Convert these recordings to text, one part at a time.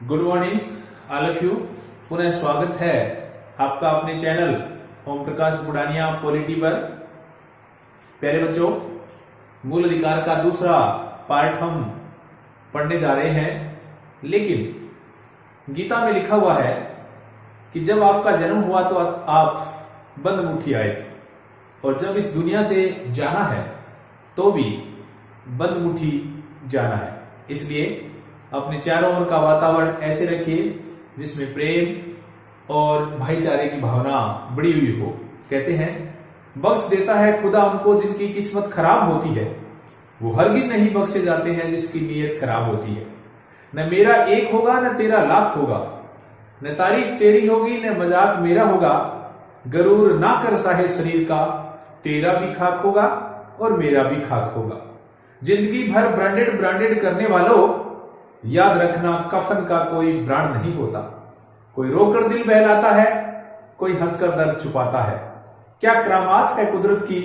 Good morning all of you. पुनः स्वागत है आपका अपने चैनल ओम प्रकाश बुडानिया पॉलिटी पर। प्यारे बच्चों, मूल अधिकार का दूसरा पार्ट हम पढ़ने जा रहे हैं। लेकिन गीता में लिखा हुआ है कि जब आपका जन्म हुआ तो आप बंद मुट्ठी आए थे, और जब इस दुनिया से जाना है तो भी बंद मुट्ठी जाना है। इसलिए अपने चारों ओर का वातावरण ऐसे रखिए जिसमें प्रेम और भाईचारे की भावना बढ़ी हुई हो। कहते हैं, बख्श देता है खुदा उनको जिनकी किस्मत खराब होती है, वो हरगिज नहीं बख्शे जाते हैं जिसकी नीयत खराब होती है। न मेरा एक होगा न तेरा लाख होगा, न तारीफ तेरी होगी न मजाक मेरा होगा। गरूर ना कर साहे शरीर का, तेरा भी खाक होगा और मेरा भी खाक होगा। जिंदगी भर ब्रांडेड ब्रांडेड करने वालों, याद रखना कफन का कोई ब्रांड नहीं होता। कोई रोकर दिल बहलाता है, कोई हंसकर दर्द छुपाता है। क्या करामात है कुदरत की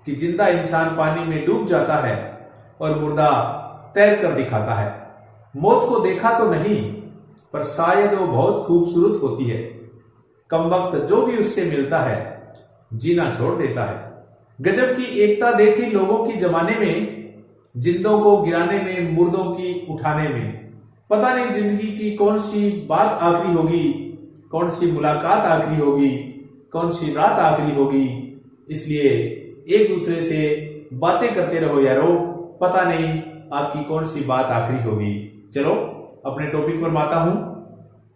कि जिंदा इंसान पानी में डूब जाता है और मुर्दा तैर कर दिखाता है। मौत को देखा तो नहीं, पर शायद वो बहुत खूबसूरत होती है। कम वक्त जो भी उससे मिलता है जीना छोड़ देता है। गजब की एकता देखी लोगों की जमाने में, जिंदों को गिराने में मुर्दों की उठाने में। पता नहीं जिंदगी की कौन सी बात आखिरी होगी, कौन सी मुलाकात आखिरी होगी, कौन सी रात आखिरी होगी। इसलिए एक दूसरे से बातें करते रहो यारो, पता नहीं आपकी कौन सी बात आखिरी होगी। चलो अपने टॉपिक पर आता हूं।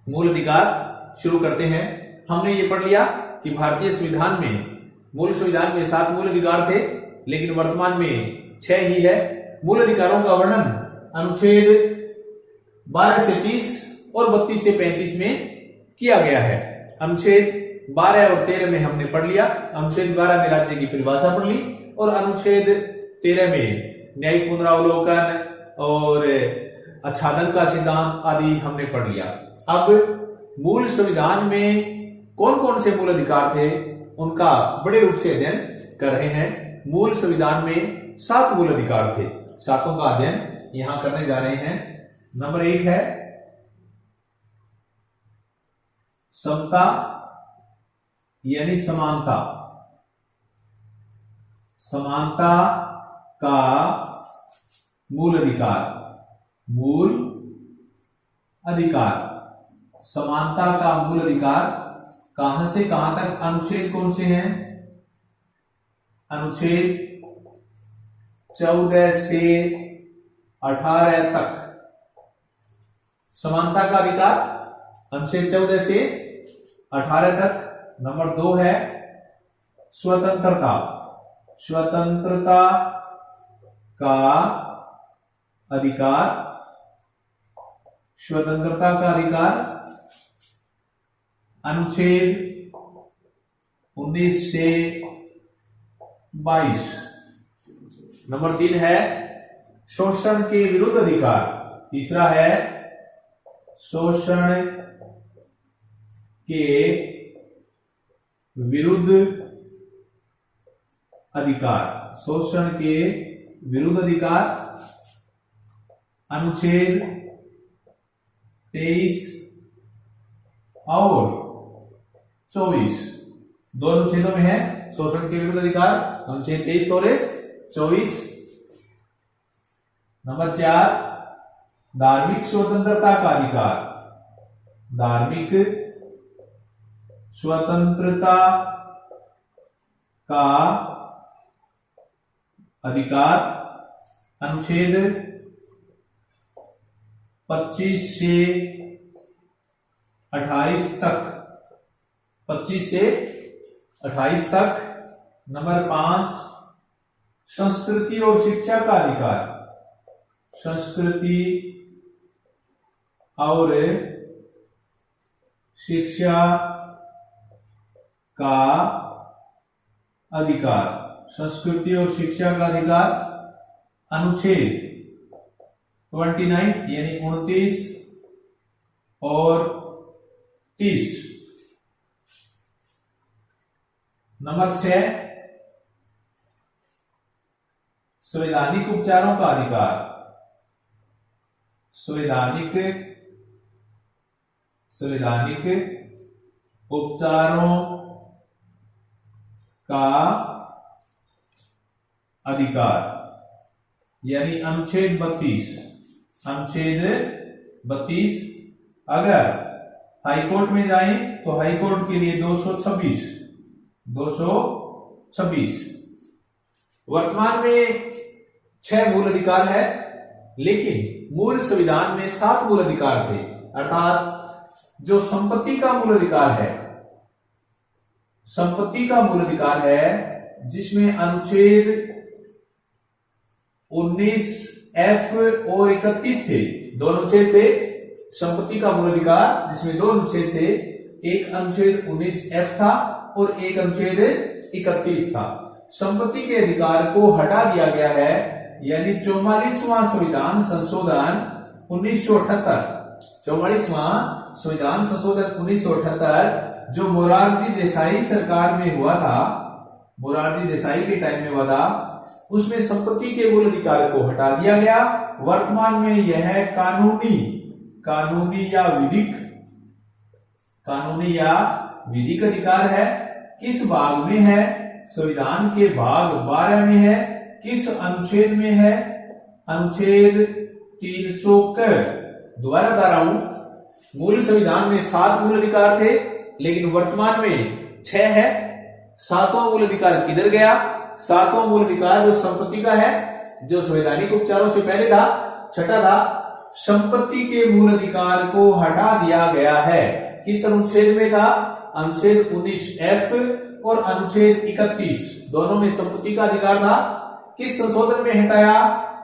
मूल अधिकार शुरू करते हैं। हमने ये पढ़ लिया कि भारतीय संविधान में, मूल संविधान में 7 मूल अधिकार थे, लेकिन वर्तमान में 6 ही है। मूल अधिकारों का वर्णन अनुच्छेद 12 से 30 और 32 से 35 में किया गया है। अनुच्छेद 12 और 13 में हमने पढ़ लिया। अनुच्छेद 12 में राज्य की परिभाषा पढ़ ली, और अनुच्छेद 13 में न्यायिक पुनरावलोकन और आच्छादन का सिद्धांत आदि हमने पढ़ लिया। अब मूल संविधान में कौन कौन से मूल अधिकार थे उनका बड़े रूप से अध्ययन कर रहे हैं। मूल संविधान में 7 मूल अधिकार थे, 7 का अध्ययन यहां करने जा रहे हैं। नंबर 1 है समता यानी समानता। समानता का मूल अधिकार, मूल अधिकार। समानता का मूल अधिकार कहां से कहां तक, अनुच्छेद कौन से हैं? अनुच्छेद 14 से 18 तक समानता का अधिकार, अनुच्छेद 14 से 18 तक। नंबर 2 है स्वतंत्रता। स्वतंत्रता का अधिकार, स्वतंत्रता का अधिकार अनुच्छेद 19 से 22। नंबर 3 है शोषण के विरुद्ध अधिकार। तीसरा है शोषण के विरुद्ध अधिकार। शोषण के विरुद्ध अधिकार अनुच्छेद 23 और 24, 2 अनुच्छेदों में है शोषण के विरुद्ध अधिकार, अनुच्छेद 23 और 24। नंबर 4 धार्मिक स्वतंत्रता का अधिकार। धार्मिक स्वतंत्रता का अधिकार अनुच्छेद 25 से 28 तक, 25 से 28 तक। नंबर 5 संस्कृति और शिक्षा का अधिकार। संस्कृति और शिक्षा का अधिकार। संस्कृति और शिक्षा का अधिकार अनुच्छेद 29 यानी 29 और 30। नंबर 6 संवैधानिक उपचारों का अधिकार। संवैधानिक संवैधानिक उपचारों का अधिकार, यानी अनुच्छेद 32 अगर हाईकोर्ट में जाएं तो हाईकोर्ट के लिए 226। वर्तमान में 6 मूल अधिकार है, लेकिन मूल संविधान में 7 मूल अधिकार थे। अर्थात जो संपत्ति का मूल अधिकार है, जिसमें अनुच्छेद 19F और 31 थे, 2 अनुच्छेद थे। संपत्ति का मूल अधिकार जिसमें 2 अनुच्छेद थे, एक अनुच्छेद 19F था और एक अनुच्छेद 31 था। संपत्ति के अधिकार को हटा दिया गया है, यानी 44वां संविधान संशोधन 1978, 44वां संविधान संशोधन 1978 जो मोरारजी देसाई सरकार में हुआ था, मोरारजी देसाई के टाइम में हुआ था, उसमें संपत्ति के मूल अधिकार को हटा दिया गया। वर्तमान में यह कानूनी या विधिक अधिकार है। किस भाग में है? संविधान के भाग 12 में है। किस अनुच्छेद में है? अनुच्छेद 300 दोबारा बता रहा हूं, मूल संविधान में 7 मूल अधिकार थे, लेकिन वर्तमान में 6 है। 7वां मूल अधिकार किधर गया? 7वां मूल अधिकार जो संपत्ति का है, जो संवैधानिक उपचारों से पहले था, 6ठा था, संपत्ति के मूल अधिकार को हटा दिया गया है। किस अनुच्छेद में था? अनुच्छेद 19F और अनुच्छेद 31, दोनों में संपत्ति का अधिकार था। किस संशोधन में हटाया?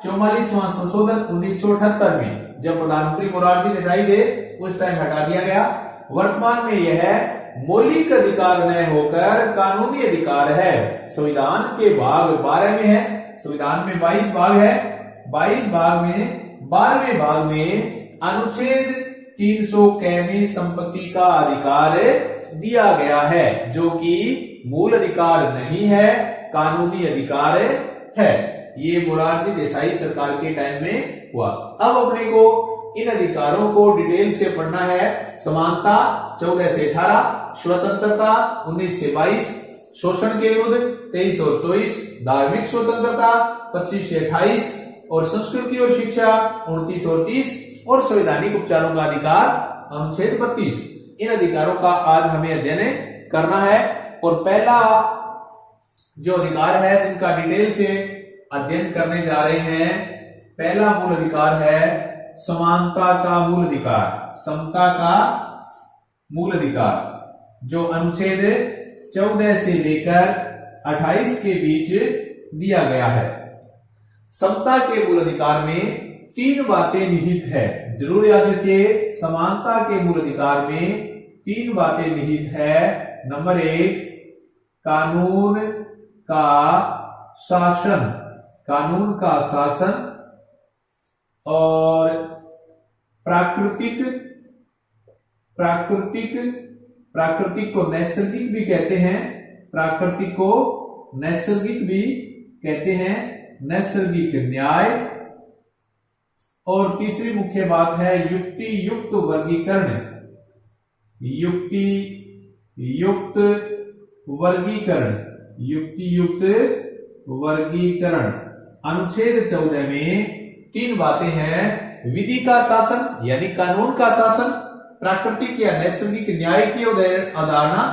44वां संशोधन 1978 में, जब प्रधानमंत्री मोरारजी देसाई थे, उस टाइम हटा दिया गया। वर्तमान में यह मौलिक अधिकार न होकर कानूनी अधिकार है। संविधान के भाग 12 में है। संविधान में 22 भाग है। 22 भाग में 12वें भाग में अनुच्छेद 300 में संपत्ति का अधिकार दिया गया है, जो कि मूल अधिकार नहीं है, कानूनी अधिकार है। ये मोरारजी देसाई सरकार के टाइम में हुआ। अब अपने को इन अधिकारों को डिटेल से पढ़ना है। समानता 14 से 18, स्वतंत्रता 19 से 22, शोषण के विरुद्ध 23 और 24, धार्मिक स्वतंत्रता 25 से 28 और संस्कृति और शिक्षा 29 और 30 और संवैधानिक उपचारों का अधिकार अनुच्छेद 32। इन अधिकारों का आज हमें अध्ययन करना है। और पहला जो अधिकार है जिनका डिटेल से अध्ययन करने जा रहे हैं, पहला मूल अधिकार है समानता का मूल अधिकार, समता का मूल अधिकार, जो अनुच्छेद 14 से लेकर 28 के बीच दिया गया है। समता के मूल अधिकार में 3 बातें निहित है। जरूर याद रखिए, समानता के मूल अधिकार में 3 बातें निहित है। नंबर 1, कानून का शासन, कानून का शासन और प्राकृतिक को नैसर्गिक भी कहते हैं, प्राकृतिक को नैसर्गिक भी कहते हैं, नैसर्गिक न्याय। और तीसरी मुख्य बात है युक्ति युक्त वर्गीकरण, युक्ति युक्त वर्गीकरण। अनुच्छेद 14 में 3 बातें हैं। विधि का शासन यानी कानून का शासन, प्राकृतिक या नैसर्गिक न्याय की अवधारणा,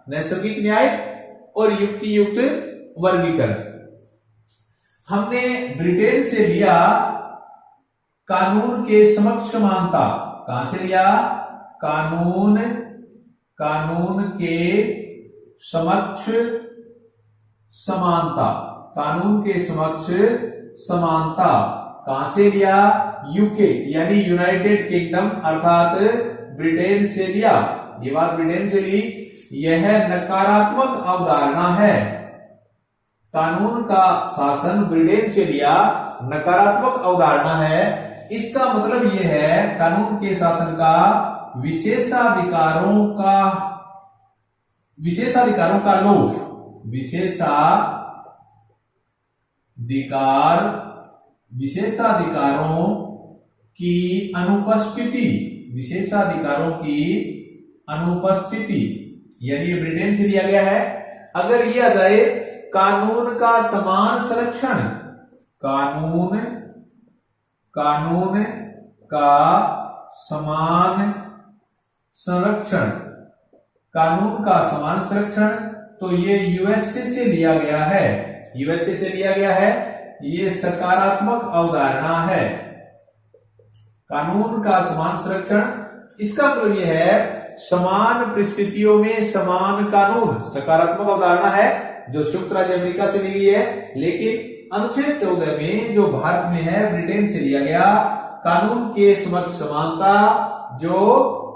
नैसर्गिक न्याय, और युक्ति युक्त वर्गीकरण। हमने ब्रिटेन से लिया कानून के समक्ष समानता। कहां से लिया? कानून के समक्ष समानता, कानून के समक्ष समानता कहां से लिया? यूके यानी यूनाइटेड किंगडम अर्थात ब्रिटेन से लिया। ये बात ब्रिटेन से ली। यह नकारात्मक अवधारणा है। कानून का शासन ब्रिटेन से लिया, नकारात्मक अवधारणा है। इसका मतलब यह है कानून के शासन का विशेषाधिकारों का लोप, विशेषाधिकारों की अनुपस्थिति, विशेषाधिकारों की अनुपस्थिति, यानी ब्रिटेन से लिया गया है। अगर ये आ जाए कानून का समान संरक्षण, कानून का समान संरक्षण, कानून का समान संरक्षण, तो ये यूएसए से लिया गया है, यूएसए से लिया गया है। ये सकारात्मक अवधारणा है, कानून का समान संरक्षण। इसका मतलब यह है समान परिस्थितियों में समान कानून, सकारात्मक अवधारणा है जो संयुक्त राज्य अमेरिका से ली गई है। लेकिन अनुच्छेद 14 में जो भारत में है, ब्रिटेन से लिया गया, कानून के समक्ष समानता, जो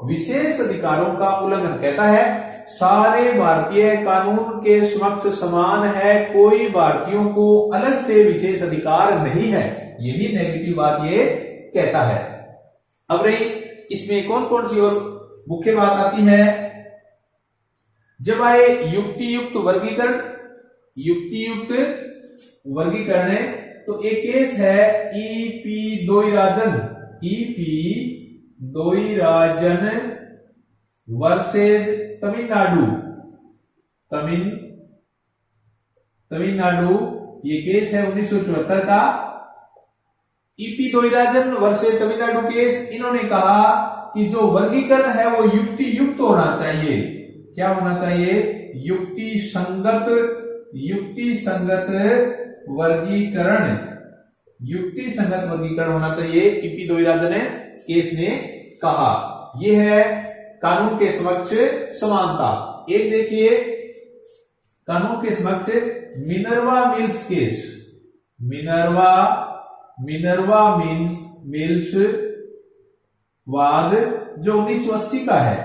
विशेष अधिकारों का उल्लंघन कहता है सारे भारतीय कानून के समक्ष समान है, कोई भारतीयों को अलग से विशेष अधिकार नहीं है, यही नेगेटिव बात ये कहता है। अब रही इसमें कौन कौन सी और मुख्य बात आती है, जब आए युक्ति युक्त वर्गीकरण, युक्ति युक्त वर्गीकरण, तो एक केस है ईपी दोइराजन, ईपी दोइराजन वर्सेज तमिलनाडु, तमिलनाडु, ये केस है 1974 का। ईपी दोइराजन वर्सेज तमिलनाडु केस, इन्होंने कहा कि जो वर्गीकरण है वो युक्ति युक्त होना चाहिए। क्या होना चाहिए? युक्ति संगत वर्गीकरण, युक्ति संगत वर्गीकरण होना चाहिए, ईपी दोइराजन केस ने कहा। यह है कानून के समक्ष समानता। एक देखिए कानून के समक्ष Minerva mills case, Minerva mills वाद जो 1980 का है,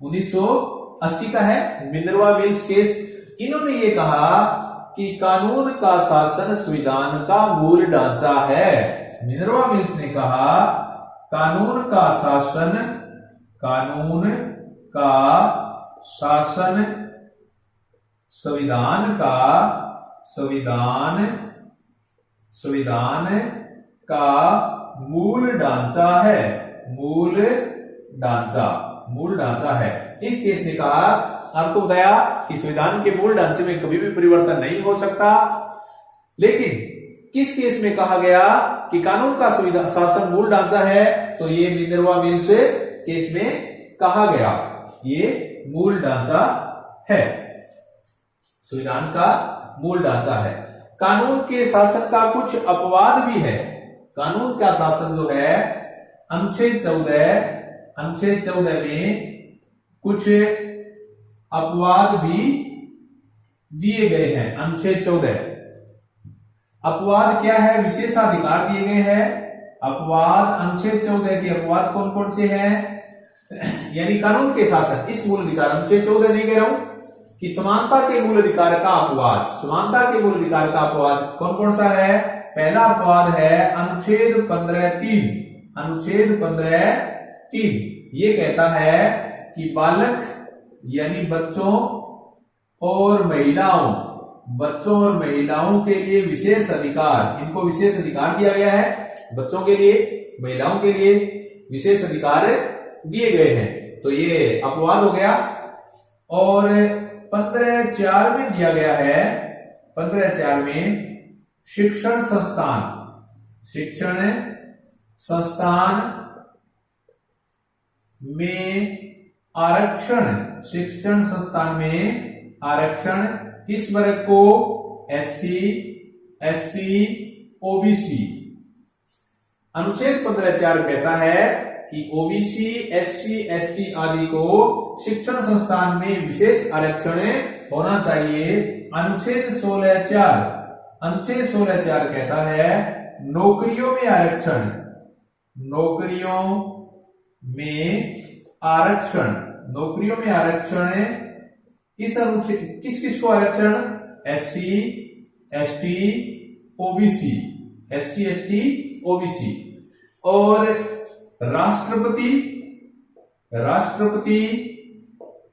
1980 का है मिनर्वा मिल्स केस। इन्होंने ये कहा कि कानून का शासन संविधान का मूल ढांचा है। मिनर्वा मिल्स ने कहा कानून का शासन संविधान का मूल ढांचा है, मूल ढांचा है। इस केस ने कहा, आपको बताया कि संविधान के मूल ढांचे में कभी भी परिवर्तन नहीं हो सकता। लेकिन किस केस में कहा गया कि कानून का संविधान शासन मूल ढांचा है? तो ये मिनर्वा मिल्स केस में कहा गया ये मूल ढांचा है, संविधान का मूल ढांचा है। कानून के शासन का कुछ अपवाद भी है। कानून का शासन जो है अनुच्छेद 14 में कुछ अपवाद भी दिए गए हैं। अनुच्छेद 14 अपवाद क्या है? विशेषाधिकार दिए गए हैं। अपवाद अनुच्छेद 14 के अपवाद कौन कौन से हैं? यानी कानून के शासन इस मूल अधिकार, अनुच्छेद 14 नहीं कह रहा हूं कि समानता के मूल अधिकार का अपवाद, समानता के मूल अधिकार का अपवाद कौन कौन सा है? पहला अपवाद है अनुच्छेद 15(3), अनुच्छेद 15(3) ये कहता है कि बालक यानी बच्चों और महिलाओं के लिए विशेष अधिकार, इनको विशेष अधिकार दिया गया है। बच्चों के लिए, महिलाओं के लिए विशेष अधिकार दिए गए हैं, तो ये अपवाद हो गया। और 15(4) में दिया गया है, 15(4) में शिक्षण संस्थान में आरक्षण, शिक्षण संस्थान में आरक्षण किस वर्ग को? SC, ST, OBC। अनुच्छेद 15(4) कहता है कि OBC, SC, ST आदि को शिक्षण संस्थान में विशेष आरक्षण होना चाहिए। अनुच्छेद 16(4) कहता है नौकरियों में आरक्षण, नौकरियों में आरक्षण किस किस को आरक्षण? SC, ST, OBC, SC, ST, OBC। और राष्ट्रपति,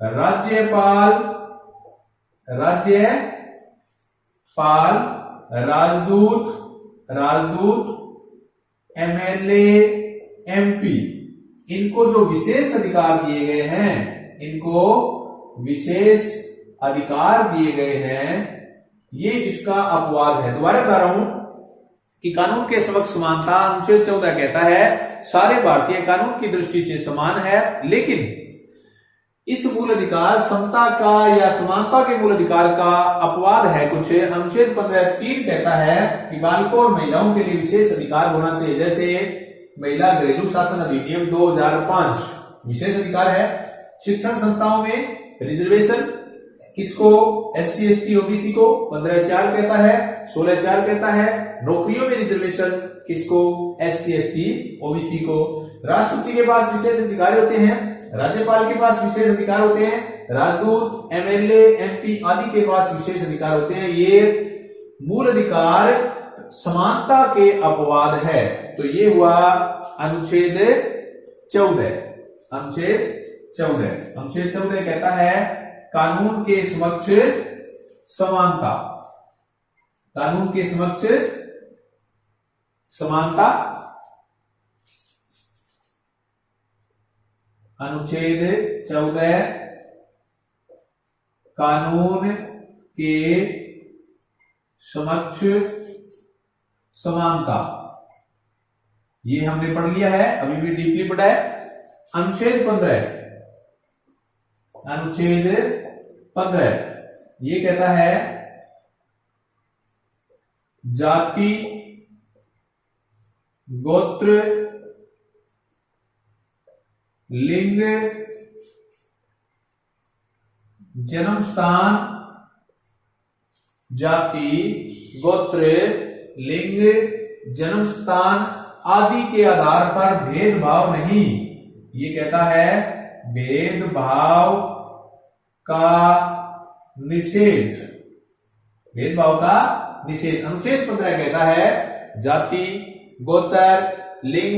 राज्यपाल, राजदूत, MLA, MP, इनको जो विशेष अधिकार दिए गए हैं, इनको विशेष अधिकार दिए गए हैं, ये इसका अपवाद है। दोबारा बता रहा हूं कि कानून के समक्ष समानता अनुच्छेद 14 कहता है सारे भारतीय कानून की दृष्टि से समान है, लेकिन इस मूल अधिकार समता का या समानता के मूल अधिकार का अपवाद है कुछ। अनुच्छेद 15(3) कहता है कि बालकों और महिलाओं के लिए विशेष अधिकार होना चाहिए, जैसे महिला घरेलू शासन अधिनियम 2005 विशेष अधिकार है। शिक्षण संस्थाओं में रिजर्वेशन किसको? SC ST OBC को 15(4) कहता है, 16(4) कहता है। नौकरियों में रिजर्वेशन किसको? SC ST OBC को। राष्ट्रपति के पास विशेष अधिकार होते हैं, राज्यपाल के पास विशेष अधिकार होते हैं, राजदूत, MLA MP आदि के पास विशेष अधिकार होते हैं। ये मूल अधिकार समानता के अपवाद है। तो ये हुआ अनुच्छेद 14। अनुच्छेद 14 कहता है कानून के समक्ष समानता, कानून के समक्ष समानता। अनुच्छेद 14 कानून के समक्ष समानता, ये हमने पढ़ लिया है, अभी भी डीपली पढ़ा है। अनुच्छेद 15 ये कहता है जाति, गोत्र, लिंग, जन्म स्थान, जाति, गोत्र, लिंग, जन्म स्थान आदि के आधार पर भेदभाव नहीं। ये कहता है भेदभाव का निषेध, भेदभाव का निषेध। अनुच्छेद 15 कहता है जाति, गोत्र, लिंग,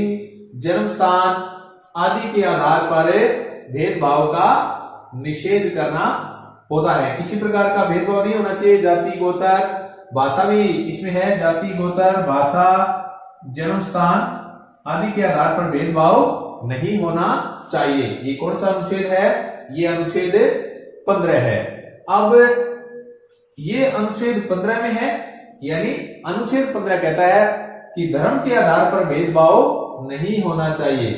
जन्म स्थान आदि के आधार पर भेदभाव का निषेध करना होता है। किसी प्रकार का भेदभाव नहीं होना चाहिए। जाति, गोत्र, भाषा भी इसमें है, जाति, गोत्र, भाषा, जन्म स्थान आदि के आधार पर भेदभाव नहीं होना चाहिए। ये कौन सा अनुच्छेद है? ये अनुच्छेद 15 है। अब ये अनुच्छेद 15 में है, यानी अनुच्छेद 15 कहता है कि धर्म के आधार पर भेदभाव नहीं होना चाहिए।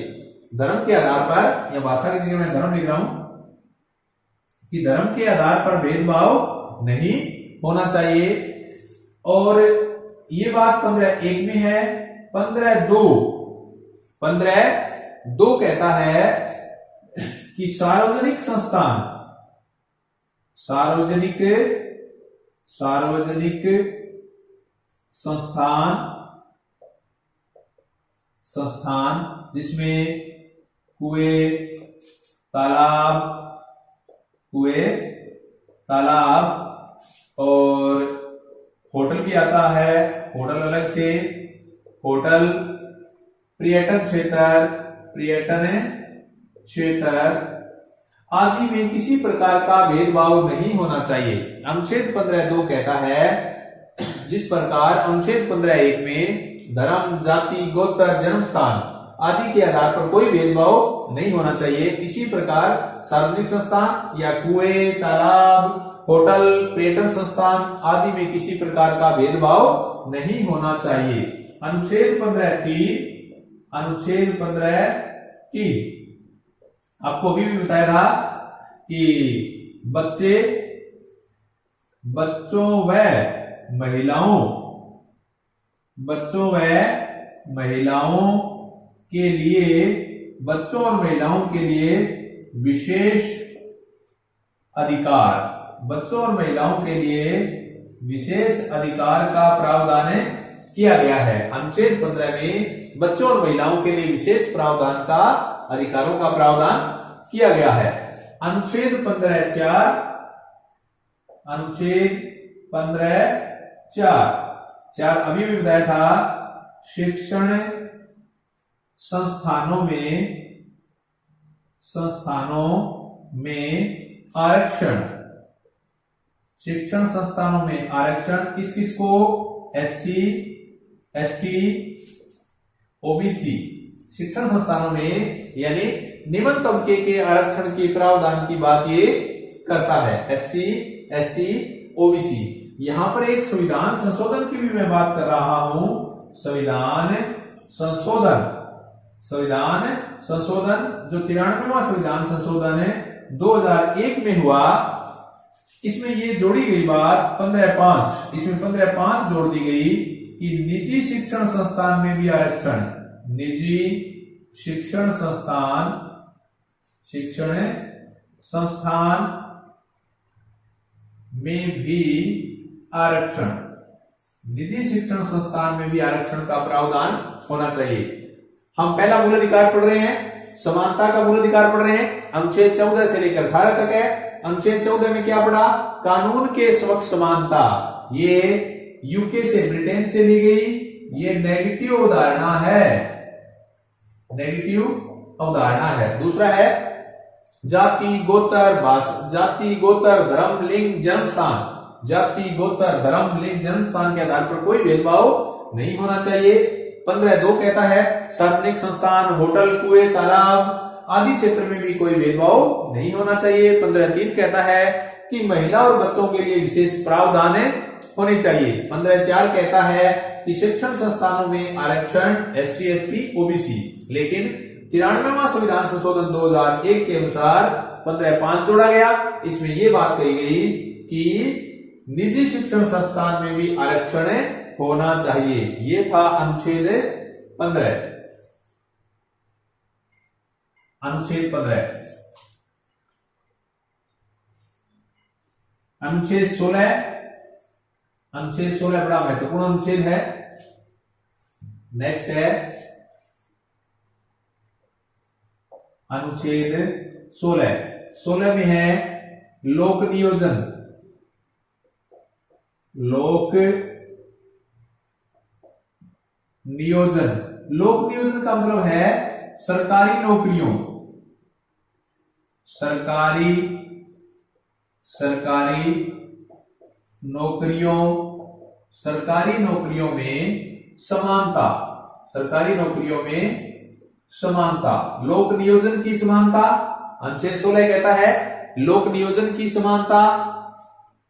धर्म के आधार पर, या भाषा की जगह मैं धर्म लिख रहा हूं कि धर्म के आधार पर भेदभाव नहीं होना चाहिए। और ये बात 15(1) में है। 15(2) कहता है कि सार्वजनिक संस्थान जिसमें कुएं, तालाब और होटल भी आता है। होटल अलग से, होटल, पर्यटन क्षेत्र आदि में किसी प्रकार का भेदभाव नहीं होना चाहिए। अनुच्छेद 15(2) कहता है जिस प्रकार अनुच्छेद 15(1) में धर्म, जाति, गोत्र, जन्म स्थान आदि के आधार पर कोई भेदभाव नहीं होना चाहिए, इसी प्रकार सार्वजनिक संस्थान या कुएं, तालाब, होटल, पर्यटन संस्थान आदि में किसी प्रकार का भेदभाव नहीं होना चाहिए। अनुच्छेद 15(3) आपको अभी भी बताया था कि बच्चों व महिलाओं के लिए विशेष अधिकार, बच्चों और महिलाओं के लिए विशेष अधिकार का प्रावधान किया गया है। अनुच्छेद 15 में बच्चों और महिलाओं के लिए विशेष प्रावधान का, अधिकारों का प्रावधान किया गया है। अनुच्छेद 15(4) अभी भी बताया था, शिक्षण संस्थानों में आरक्षण, शिक्षण संस्थानों में आरक्षण किस किस को? SC ST OBC शिक्षण संस्थानों में, यानी निम्न तबके के आरक्षण के प्रावधान की बात ये करता है। SC, ST, OBC. यहां पर एक संविधान संशोधन की भी मैं बात कर रहा हूं। संविधान संशोधन जो 93वां संविधान संशोधन है 2001 में हुआ। इसमें ये जोड़ी गई बात 15.5, इसमें 15.5 जोड़ दी गई कि निजी शिक्षण संस्थान में भी आरक्षण, निजी शिक्षण संस्थान में भी आरक्षण, निजी शिक्षण संस्थान में भी आरक्षण का प्रावधान होना चाहिए। हम पहला मूल अधिकार पढ़ रहे हैं, समानता का मूल अधिकार पढ़ रहे हैं। अनुच्छेद 14 से लेकर 18 तक है। अनुच्छेद 14 में क्या पढ़ा? कानून के समक्ष समानता। ये यूके से, ब्रिटेन से ली गई ये नेगेटिव अवधारणा है। दूसरा है जाति, गोत्र, धर्म, लिंग, जन्मस्थान। जाति, गोत्र, धर्म, लिंग, जन्मस्थान के आधार पर कोई भेदभाव नहीं होना चाहिए। 15.2 कहता है सार्वजनिक संस्थान, होटल, कुएं, तालाब आदि क्षेत्र में भी कोई भेदभाव नहीं होना चाहिए। 15.3 कहता है कि महिला और बच्चों के लिए विशेष प्रावधान होने चाहिए। 15.4 कहता है कि शिक्षण संस्थानों में आरक्षण एससी, एसटी, ओबीसी। लेकिन 93वां संविधान संशोधन 2001 के अनुसार 15.5 जोड़ा गया। इसमें यह बात कही गई कि निजी शिक्षण संस्थान में भी आरक्षण होना चाहिए। ये था अनुच्छेद 15। अनुच्छेद 15। अनुच्छेद 16। अनुच्छेद 16 बड़ा महत्वपूर्ण अनुच्छेद है। नेक्स्ट है अनुच्छेद 16। 16 में है लोक नियोजन। लोक नियोजन का मतलब है सरकारी नौकरियों, सरकारी नौकरियों में समानता, सरकारी नौकरियों में समानता, लोक नियोजन की समानता। अनुच्छेद 16 कहता है लोक नियोजन की समानता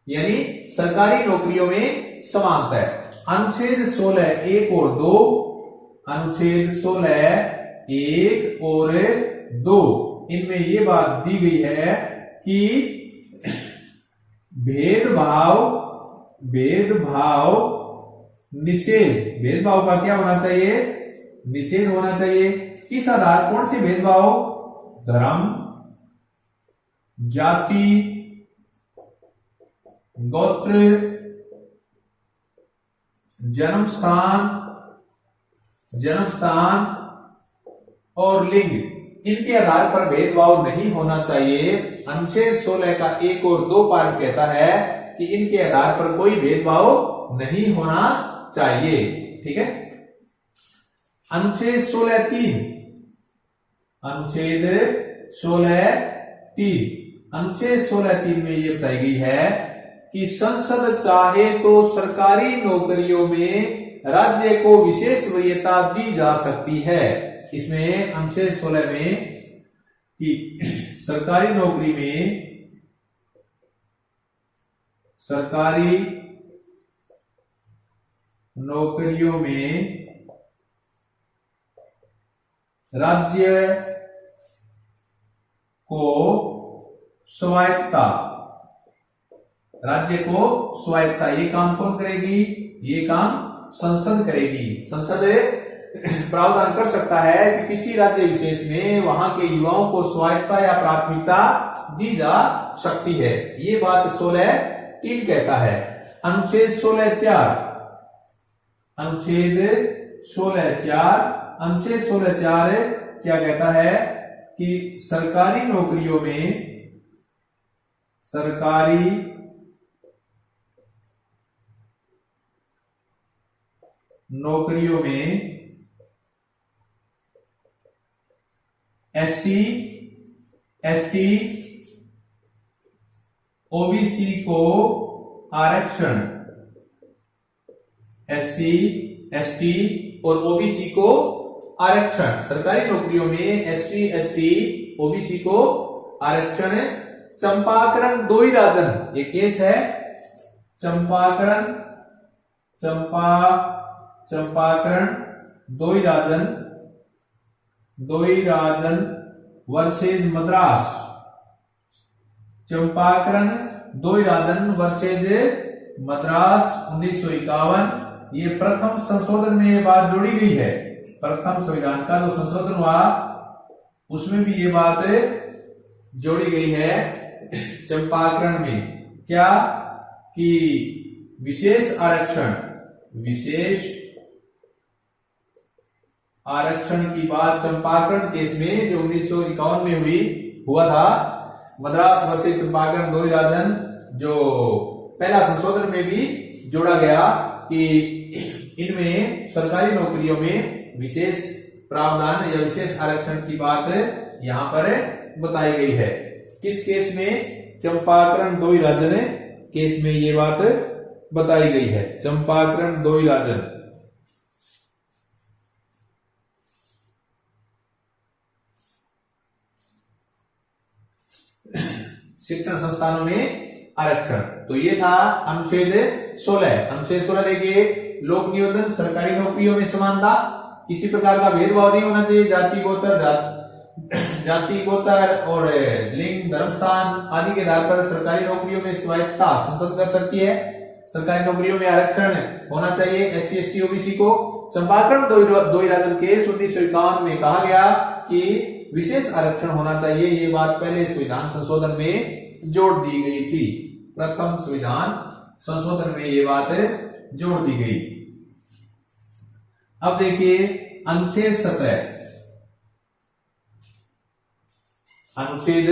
यानी सरकारी नौकरियों में समानता है। अनुच्छेद 16 1 और 2, अनुच्छेद 16 1 और 2 इनमें यह बात दी गई है कि भेदभाव का क्या होना चाहिए? निषेध होना चाहिए। किस आधार? कौन से भेदभाव? धर्म, जाति, गोत्र, जन्मस्थान और लिंग, इनके आधार पर भेदभाव नहीं होना चाहिए। अनुच्छेद 16 का 1 और 2 पार्ट कहता है कि इनके आधार पर कोई भेदभाव नहीं होना चाहिए। ठीक है। अनुच्छेद 16(3), अनुच्छेद 16(3), अनुच्छेद 16(3) में यह बताई गई है कि संसद चाहे तो सरकारी नौकरियों में राज्य को विशेष वरीयता दी जा सकती है। इसमें अनुच्छेद 16 में कि सरकारी नौकरी में, सरकारी नौकरियों में राज्य को स्वायत्तता, राज्य को स्वायत्तता, ये काम कौन करेगी? ये काम संसद करेगी। संसद प्रावधान कर सकता है कि किसी राज्य विशेष में वहां के युवाओं को स्वायत्तता या प्राथमिकता दी जा सकती है। ये बात 16(3) कहता है। अनुच्छेद 16(4), अनुच्छेद 16(4), अनुच्छेद 16(4) क्या कहता है कि सरकारी नौकरियों में, सरकारी नौकरियों में एससी, एसटी, ओबीसी को आरक्षण, एससी, एसटी और ओबीसी को आरक्षण, सरकारी नौकरियों में एससी एसटी ओबीसी को आरक्षण। चंपाकरण दोईराजन, ये केस है चंपाकरण दोईराजन वर्सेज मद्रास। चंपाकरण दोईराजन वर्सेज मद्रास 1951। ये प्रथम संशोधन में ये बात जोड़ी गई है। प्रथम संविधान का जो संशोधन हुआ उसमें भी ये बात जोड़ी गई है चंपाकरण में। क्या कि विशेष आरक्षण की बात चंपाकरण केस में जो 1951 में हुआ था, मद्रास वर्सेस चंपाकरण दोईराजन, जो पहला संशोधन में भी जोड़ा गया कि इनमें सरकारी नौकरियों में विशेष प्रावधान या विशेष आरक्षण की बात यहां पर बताई गई है। किस केस में? चंपाकरण दोईराजन केस में ये बात बताई गई है। चंपाकरण दोईराजन। शिक्षण संस्थानों में आरक्षण, तो ये था अनुच्छेद 16। अनुच्छेद 16 देखिए, लोक नियोजन, सरकारी नौकरियों में समानता, किसी प्रकार का भेदभाव नहीं होना चाहिए। जाति गोत्र और लिंग, धर्म स्थान आदि के आधार पर सरकारी नौकरियों में स्वायत्तता संसद कर सकती है। सरकारी नौकरियों में आरक्षण होना चाहिए एससी एसटी ओबीसी को। चंपाकरण दोईराजन केस 1951 में कहा गया कि विशेष आरक्षण होना चाहिए। ये बात पहले संविधान संशोधन में जोड़ दी गई थी। प्रथम संविधान संशोधन में ये बात जोड़ दी गई। अब देखिए अनुच्छेद 17। अनुच्छेद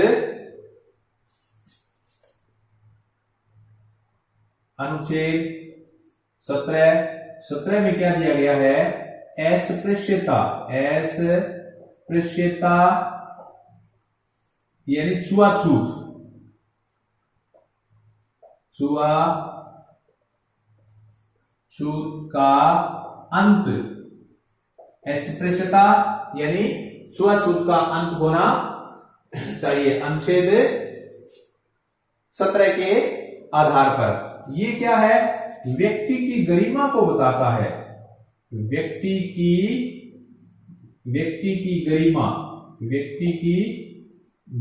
17 में क्या दिया गया है? अस्पृश्यता यानी छुआछूत का अंत। अस्पृश्यता यानी छुआछूत का अंत होना चाहिए अनुच्छेद 17 के आधार पर। ये क्या है? व्यक्ति की गरिमा को बताता है। व्यक्ति की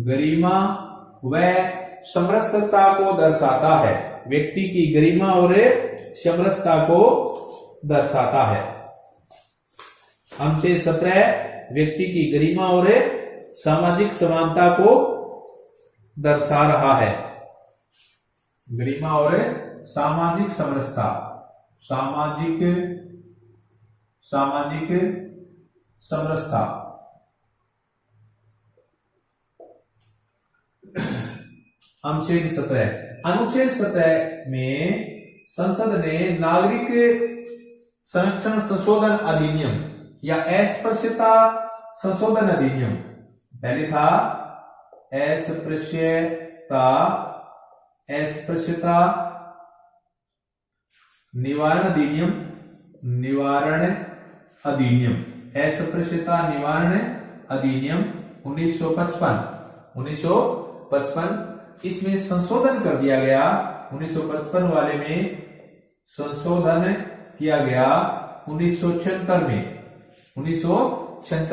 गरिमा व समरसता को दर्शाता है। व्यक्ति की गरिमा और समरसता को दर्शाता है। अनुच्छेद 17 व्यक्ति की गरिमा और सामाजिक समानता को दर्शा रहा है। गरिमा और सामाजिक समरसता, सामाजिक समरसता। अनुच्छेद 17 में संसद ने नागरिक संरक्षण संशोधन अधिनियम या अस्पृश्यता संशोधन अधिनियम, पहले था अस्पृश्यता निवारण अधिनियम, अस्पृश्यता निवारण अधिनियम 1955। इसमें संशोधन कर दिया गया। 1955 वाले में संशोधन किया गया 1976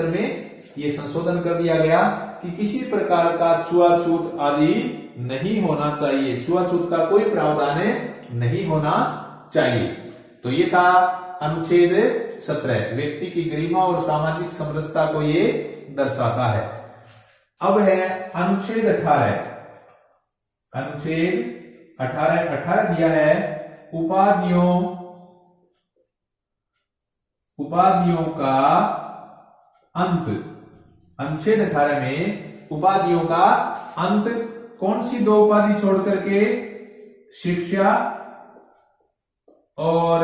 में ये संशोधन कर दिया गया कि किसी प्रकार का छुआछूत आदि नहीं होना चाहिए। छुआछूत का कोई प्रावधान नहीं होना चाहिए। तो ये था अनुच्छेद 17, व्यक्ति की गरिमा और सामाजिक समरसता को ये दर्शाता है। अब है अनुच्छेद 18। अनुच्छेद 18 दिया है उपाधियों का अंत। अनुच्छेद 18 में उपाधियों का अंत कौन सी दो उपाधि छोड़ करके? शिक्षा और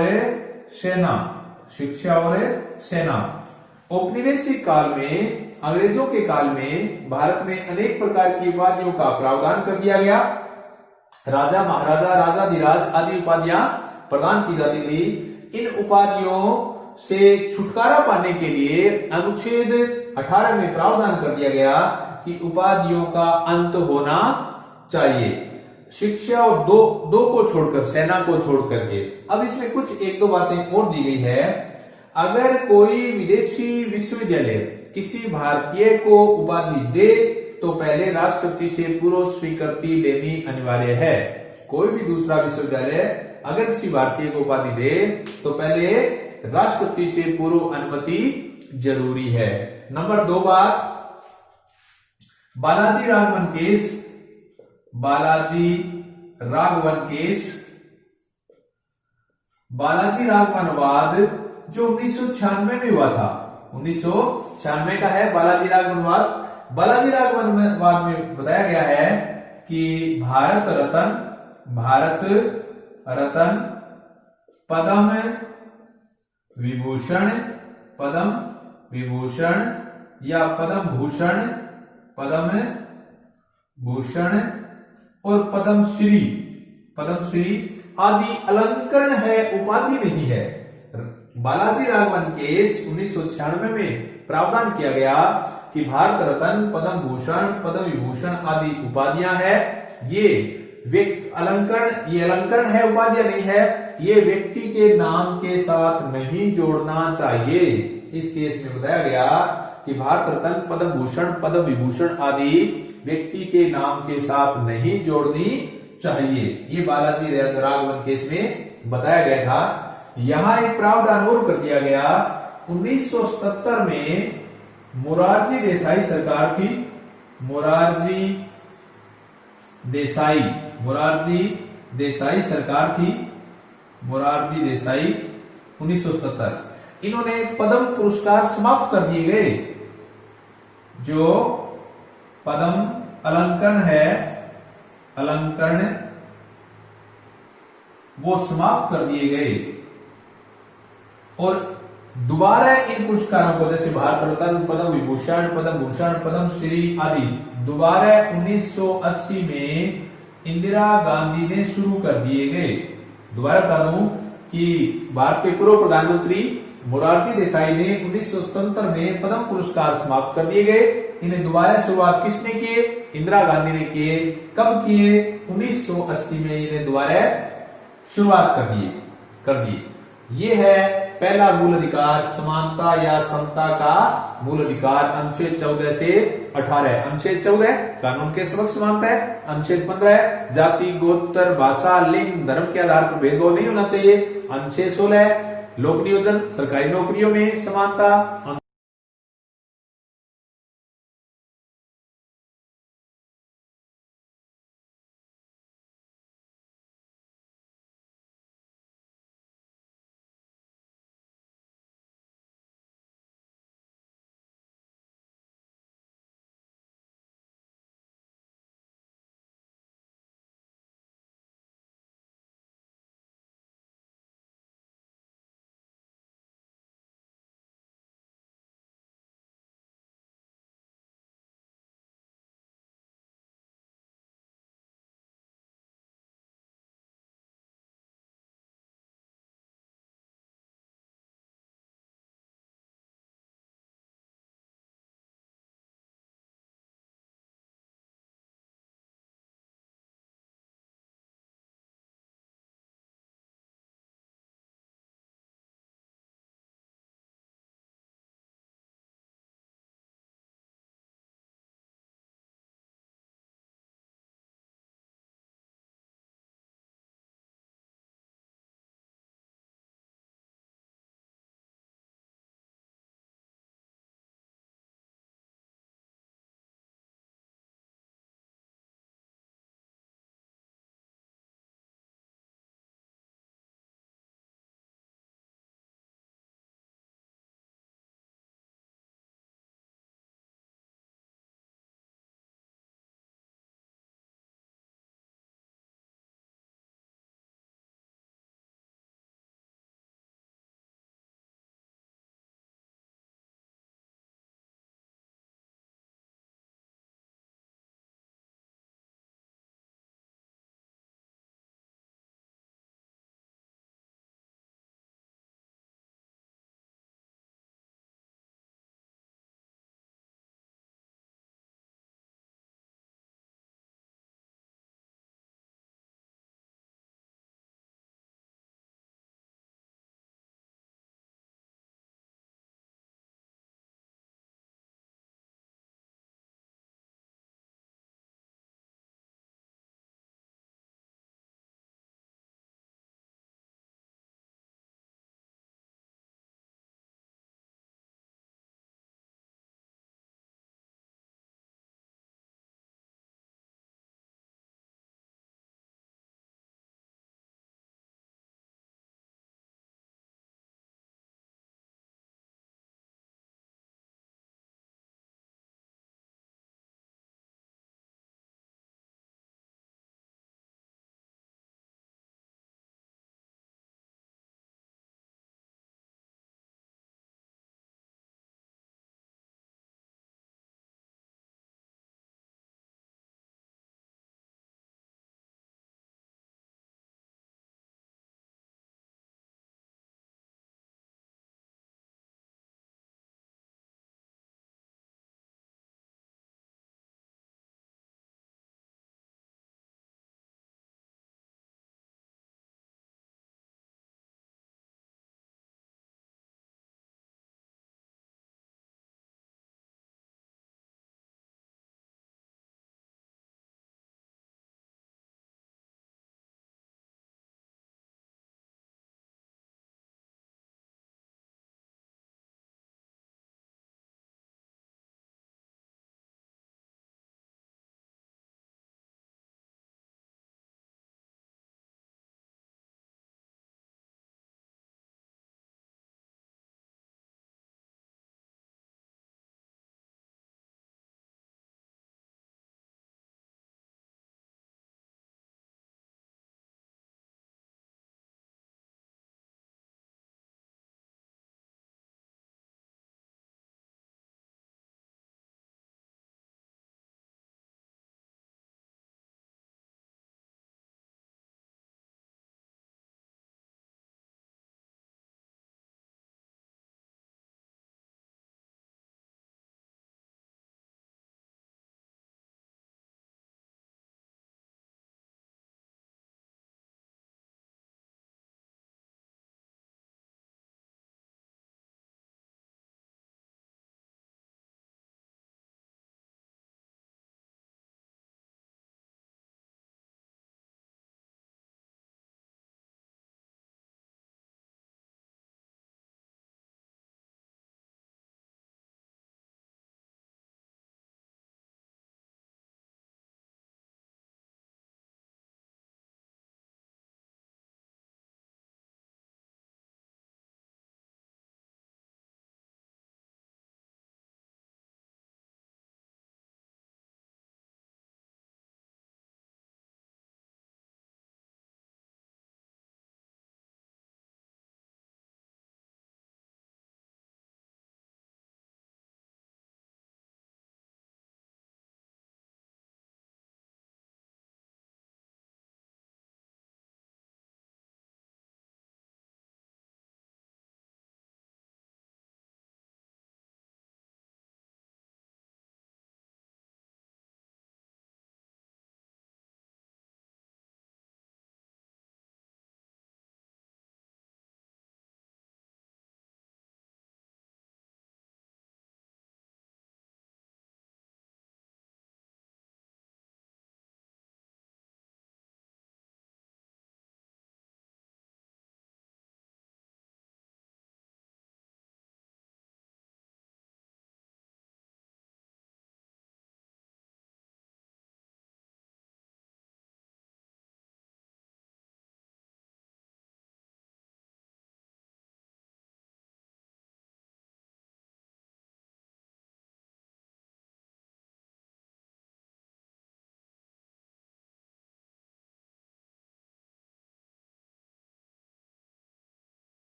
सेना। औपनिवेशिक काल में, अंग्रेजों के काल में भारत में अनेक प्रकार की उपाधियों का प्रावधान कर दिया गया। राजा, महाराजा, राजाधिराज आदि उपाधियां प्रदान की जाती थी। इन उपाधियों से छुटकारा पाने के लिए अनुच्छेद 18 में प्रावधान कर दिया गया कि उपाधियों का अंत होना चाहिए, शिक्षा और दो को छोड़कर, सेना को छोड़कर के। अब इसमें कुछ एक दो बातें और दी गई है। अगर कोई विदेशी विश्वविद्यालय किसी भारतीय को उपाधि दे तो पहले राष्ट्रपति से पूर्व स्वीकृति लेनी अनिवार्य है। कोई भी दूसरा विश्वविद्यालय अगर किसी भारतीय को उपाधि दे तो पहले राष्ट्रपति से पूर्व अनुमति जरूरी है। नंबर 2 बात, बालाजी राघवन केस, बालाजी राघवनवाद जो 1996 में हुआ था, 1996 का है बालाजी राघवनवाद। बालाजी राघवनवाद में बताया गया है कि भारत रत्न पद्म विभूषण या पद्म भूषण और पद्मश्री आदि अलंकरण है, उपाधि नहीं है। बालाजी राघवन केस 1996 में प्रावधान किया गया कि भारत रत्न, पद्म भूषण, पद्म विभूषण आदि उपाधियां है। ये अलंकरण है, उपाधियां नहीं है। ये व्यक्ति के नाम के साथ नहीं जोड़ना चाहिए। इस केस में बताया गया कि भारत रत्न, पद्म भूषण, पद्म विभूषण आदि व्यक्ति के नाम के साथ नहीं जोड़नी चाहिए। ये बालाजी राघवन केस में बताया गया था। यहां एक प्रावधान और कर दिया गया। 1977 में मोरारजी देसाई सरकार थी, मोरारजी देसाई सरकार थी, मोरारजी देसाई 1977। इन्होंने पद्म पुरस्कार समाप्त कर दिए गए। जो पद्म अलंकरण वो समाप्त कर दिए गए और दोबारा इन पुरस्कारों को, जैसे भारत रत्न, पद्म विभूषण, पद्म भूषण, पद्मश्री आदि, दोबारा 1980 में इंदिरा गांधी ने शुरू कर दिए गए। दोबारा बता दूं कि भारत के पूर्व प्रधानमंत्री मोरारजी देसाई ने 1977 में पद्म पुरस्कार समाप्त कर दिए गए। इन्हें दोबारा शुरुआत किसने की? इंदिरा गांधी ने किए। कब किए? 1980 में इन्हें दोबारा शुरुआत कर दी। ये है पहला मूल अधिकार, समानता या समता का मूल अधिकार, अनुच्छेद 14 से 18। अनुच्छेद 14 कानून के समक्ष समानता है। अनुच्छेद 15 जाति, गोत्र, भाषा, लिंग, धर्म के आधार पर भेदभाव नहीं होना चाहिए। अनुच्छेद 16 लोक नियोजन, सरकारी नौकरियों में समानता।